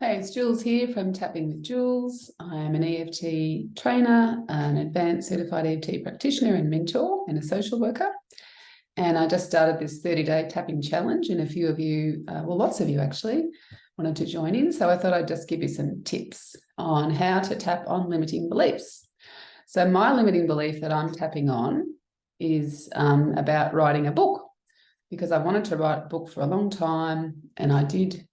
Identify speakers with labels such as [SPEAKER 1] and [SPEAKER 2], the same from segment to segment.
[SPEAKER 1] Hey, it's Jules here from Tapping with Jules. I'm an EFT trainer, an advanced certified EFT practitioner and mentor, and a social worker. And I just started this 30-day tapping challenge, and a few of you, lots of you actually, wanted to join in. So I thought I'd just give you some tips on how to tap on limiting beliefs. So my limiting belief that I'm tapping on is about writing a book, because I wanted to write a book for a long time, and I did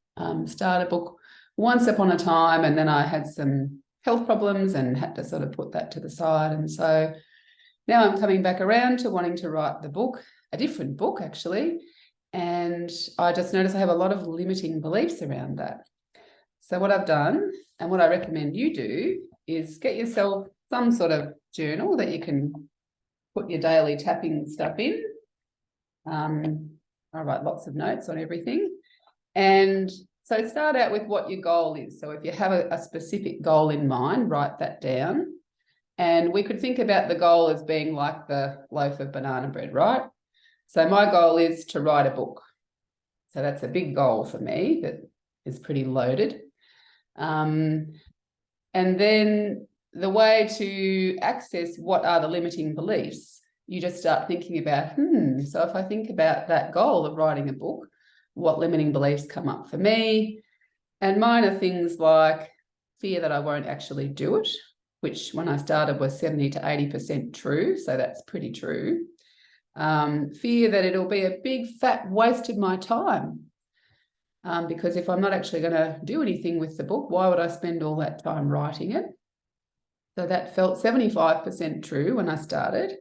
[SPEAKER 1] start a book once upon a time, and then I had some health problems and had to sort of put that to the side. And so now I'm coming back around to wanting to write the book, a different book actually. And I just noticed I have a lot of limiting beliefs around that. So what I've done, and what I recommend you do, is get yourself some sort of journal that you can put your daily tapping stuff in. I write lots of notes on everything. And so start out with what your goal is. So if you have a specific goal in mind, write that down. And we could think about the goal as being like the loaf of banana bread, right? So my goal is to write a book. So that's a big goal for me that is pretty loaded. And then the way to access what are the limiting beliefs, you just start thinking about, so if I think about that goal of writing a book, what limiting beliefs come up for me? And mine are things like fear that I won't actually do it, which when I started was 70 to 80% true. So that's pretty true. Fear that it'll be a big fat waste of my time. Because if I'm not actually going to do anything with the book, why would I spend all that time writing it? So that felt 75% true when I started.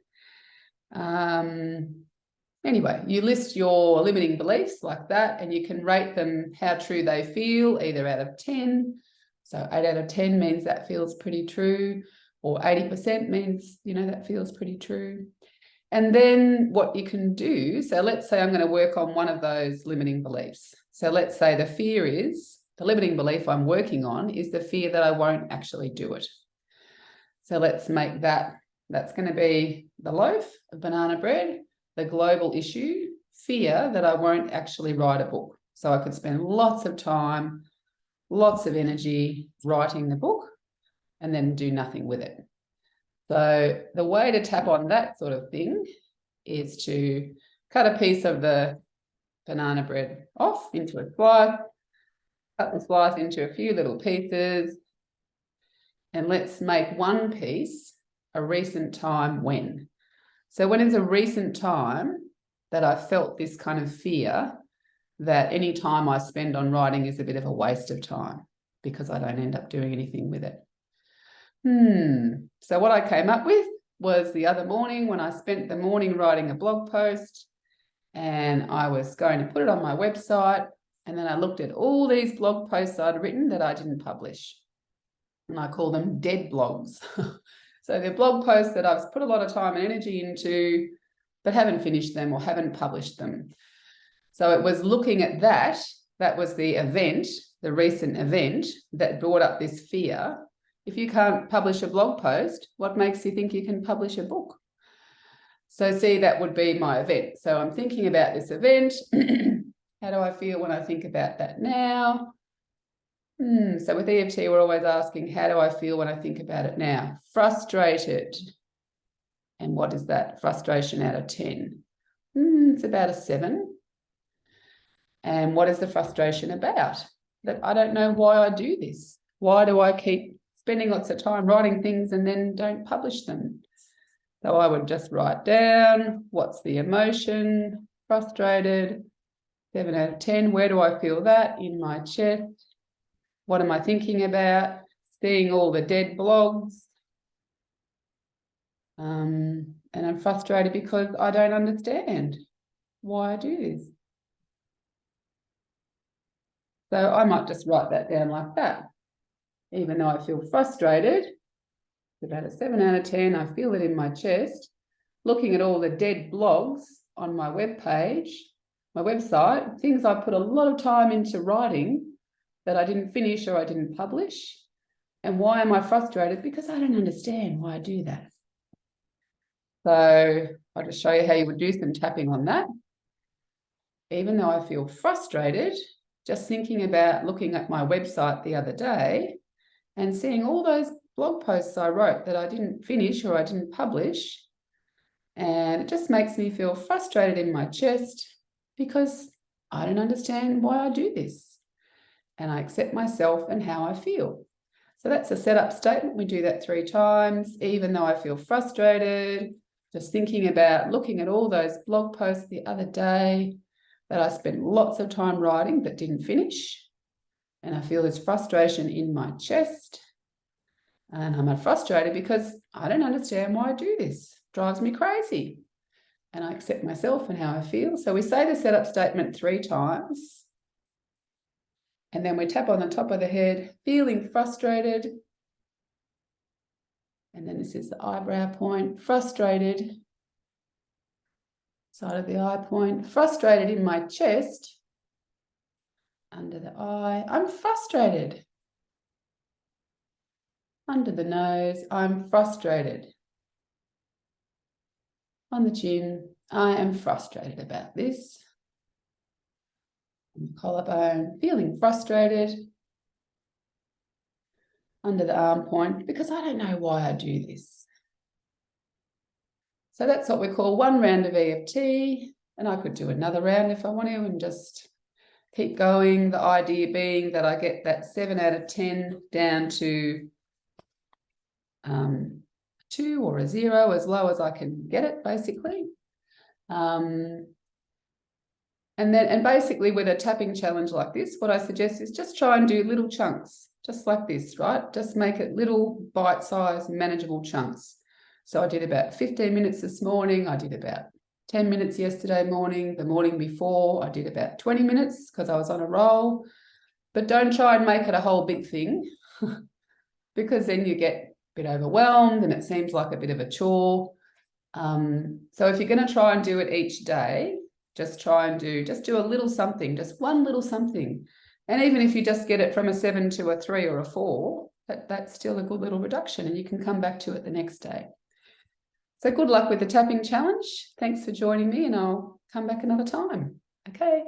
[SPEAKER 1] Anyway, you list your limiting beliefs like that, and you can rate them how true they feel, either out of 10. So 8 out of 10 means that feels pretty true, or 80% means, that feels pretty true. And then what you can do, so let's say I'm going to work on one of those limiting beliefs. So let's say the limiting belief I'm working on is the fear that I won't actually do it. So let's make that's going to be the loaf of banana bread, the global issue, fear that I won't actually write a book. So I could spend lots of time, lots of energy writing the book and then do nothing with it. So the way to tap on that sort of thing is to cut a piece of the banana bread off into a slice, cut the slice into a few little pieces, and let's make one piece a recent time when. So when is a recent time that I felt this kind of fear that any time I spend on writing is a bit of a waste of time because I don't end up doing anything with it? So what I came up with was the other morning when I spent the morning writing a blog post, and I was going to put it on my website, and then I looked at all these blog posts I'd written that I didn't publish, and I call them dead blogs. So they're blog posts that I've put a lot of time and energy into, but haven't finished them or haven't published them. So it was looking at that. That was the event, the recent event that brought up this fear. If you can't publish a blog post, what makes you think you can publish a book? So see, that would be my event. So I'm thinking about this event. How do I feel when I think about that now? So with EFT, we're always asking, how do I feel when I think about it now? Frustrated. And what is that? Frustration out of 10? It's about a 7. And what is the frustration about? That I don't know why I do this. Why do I keep spending lots of time writing things and then don't publish them? So I would just write down, what's the emotion? Frustrated. 7 out of 10. Where do I feel that? In my chest. What am I thinking about? Seeing all the dead blogs. And I'm frustrated because I don't understand why I do this. So I might just write that down like that. Even though I feel frustrated, it's about a 7 out of 10. I feel it in my chest. Looking at all the dead blogs on my webpage, my website, things I put a lot of time into writing that I didn't finish or I didn't publish. And why am I frustrated? Because I don't understand why I do that. So I'll just show you how you would do some tapping on that. Even though I feel frustrated, just thinking about looking at my website the other day and seeing all those blog posts I wrote that I didn't finish or I didn't publish. And it just makes me feel frustrated in my chest because I don't understand why I do this. And I accept myself and how I feel. So that's a setup statement. We do that 3 times, even though I feel frustrated, just thinking about looking at all those blog posts the other day that I spent lots of time writing but didn't finish. And I feel this frustration in my chest. And I'm frustrated because I don't understand why I do this. It drives me crazy. And I accept myself and how I feel. So we say the setup statement 3 times. And then we tap on the top of the head, feeling frustrated. And then this is the eyebrow point, frustrated. Side of the eye point, frustrated in my chest. Under the eye, I'm frustrated. Under the nose, I'm frustrated. On the chin, I am frustrated about this. On the collarbone, feeling frustrated. Under the arm point, because I don't know why I do this. So that's what we call 1 round of EFT, and I could do another round if I want to and just keep going. The idea being that I get that 7 out of 10 down to 2 or a 0, as low as I can get it, basically. And basically with a tapping challenge like this, what I suggest is just try and do little chunks, just like this, right? Just make it little bite-sized, manageable chunks. So I did about 15 minutes this morning. I did about 10 minutes yesterday morning. The morning before, I did about 20 minutes because I was on a roll. But don't try and make it a whole big thing because then you get a bit overwhelmed and it seems like a bit of a chore. So if you're going to try and do it each day, just try and do a little something, just one little something. And even if you just get it from a 7 to a 3 or a 4, that's still a good little reduction and you can come back to it the next day. So good luck with the tapping challenge. Thanks for joining me and I'll come back another time. Okay.